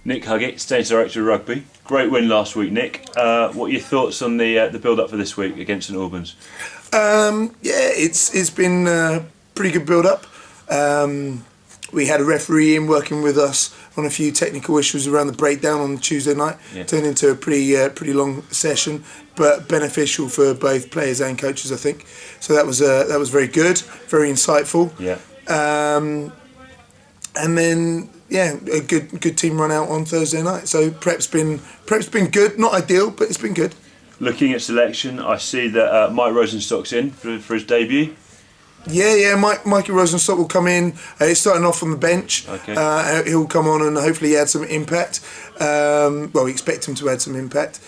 Nick Huggett, Staines Director of Rugby. Great win last week, Nick. What are your thoughts on the build-up for this week against St Albans? It's been a pretty good build-up. We had a referee in working with us on a few technical issues around the breakdown on Tuesday night. Yeah. Turned into a pretty long session, but beneficial for both players and coaches, I think. So that was very good, very insightful. Yeah. And then a good team run out on Thursday night. So prep's been good, not ideal, but it's been good. Looking at selection, I see that Mike Rosenstock's in for his debut. Yeah, Mikey Rosenstock will come in. He's starting off on the bench. Okay. He'll come on and hopefully add some impact. We expect him to add some impact.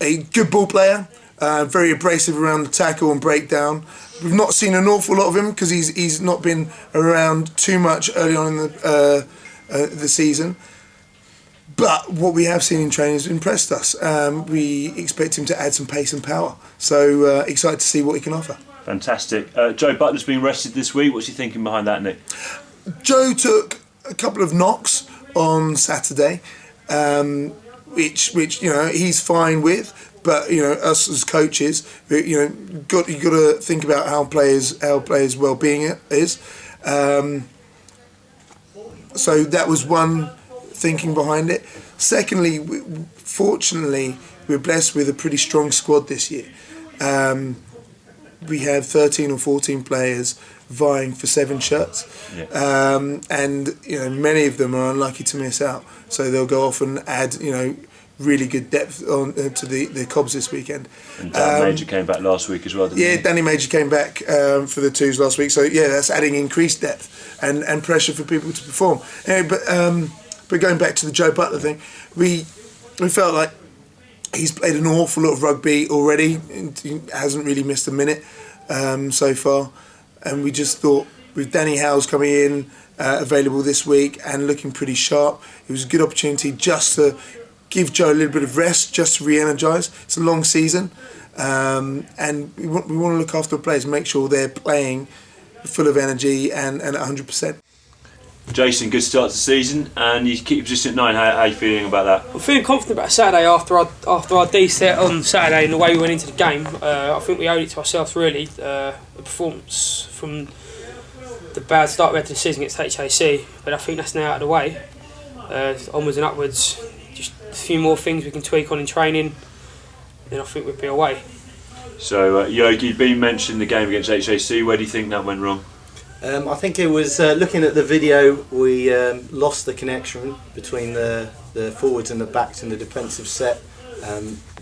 A good ball player, very abrasive around the tackle and breakdown. We've not seen an awful lot of him because he's not been around too much early on in the season. But what we have seen in training has impressed us. We expect him to add some pace and power. So excited to see what he can offer. Fantastic. Joe Butler's been rested this week. What's he thinking behind that, Nick? Joe took a couple of knocks on Saturday, which he's fine with. But us as coaches, you got to think about how players' well-being is. So that was one thinking behind it. Secondly, fortunately, we're blessed with a pretty strong squad this year. We have 13 or 14 players vying for 7 shirts. Yeah. And many of them are unlucky to miss out. So they'll go off and add really good depth on to the Cobs this weekend. And Dan Major came back last week as well, didn't he? Yeah, Danny Major came back for the twos last week. So that's adding increased depth and pressure for people to perform. Anyway, but going back to the Joe Butler thing, we felt like he's played an awful lot of rugby already. He hasn't really missed a minute so far. And we just thought, with Danny Howes coming in, available this week and looking pretty sharp, it was a good opportunity just to give Joe a little bit of rest, just to re-energise. It's a long season. And we want to look after the players, make sure they're playing full of energy and at 100%. Jason, good start to the season, and you keep your position at 9. How are you feeling about that? I'm feeling confident about Saturday after our D set on Saturday and the way we went into the game. I think we owed it to ourselves really. The performance from the bad start we had to the season against HAC, but I think that's now out of the way. Onwards and upwards, just a few more things we can tweak on in training, then I think we'll be away. So Yogi, you've been mentioning the game against HAC. Where do you think that went wrong? I think it was looking at the video, we lost the connection between the forwards and the backs in the defensive set.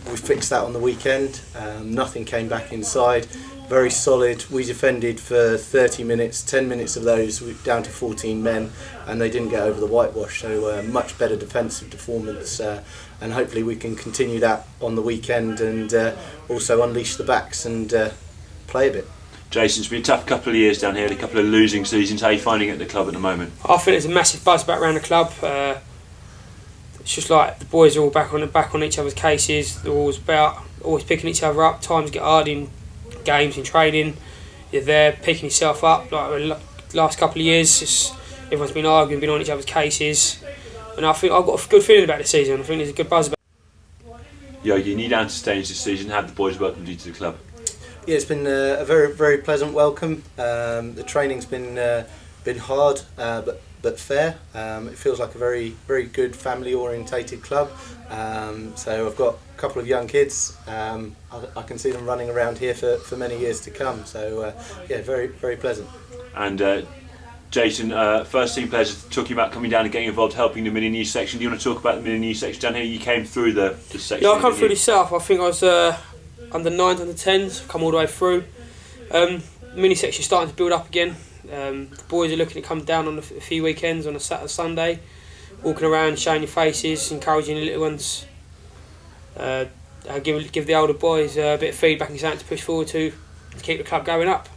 We fixed that on the weekend. Nothing came back inside. Very solid. We defended for 30 minutes, 10 minutes of those we down to 14 men, and they didn't get over the whitewash. So much better defensive performance, and hopefully we can continue that on the weekend and also unleash the backs and play a bit. Jason, it's been a tough couple of years down here, a couple of losing seasons. How are you finding it at the club at the moment? I think there's a massive buzz back around the club. It's just like the boys are all back on each other's cases. They're always picking each other up. Times get hard in games, in training. You're there picking yourself up. Like the last couple of years, everyone's been arguing, been on each other's cases. And I think I've got a good feeling about this season. I think there's a good buzz about it. Yogi, you're down to Staines this season. How have the boys welcomed you to the club? Yeah, it's been a very, very pleasant welcome. The training's been hard, but fair. It feels like a very, very good family-orientated club. So I've got a couple of young kids. I can see them running around here for many years to come. So very, very pleasant. And Jason, first team players are talking about coming down and getting involved, helping them in a new section. Do you want to talk about them in a new section down here? You came through the section. Yeah, I come through the south. I think I was under 9s, under 10s, come all the way through. Mini section starting to build up again. The boys are looking to come down on a few weekends, on a Saturday, Sunday, walking around, showing your faces, encouraging the little ones. Give the older boys a bit of feedback and something to push forward to keep the club going up.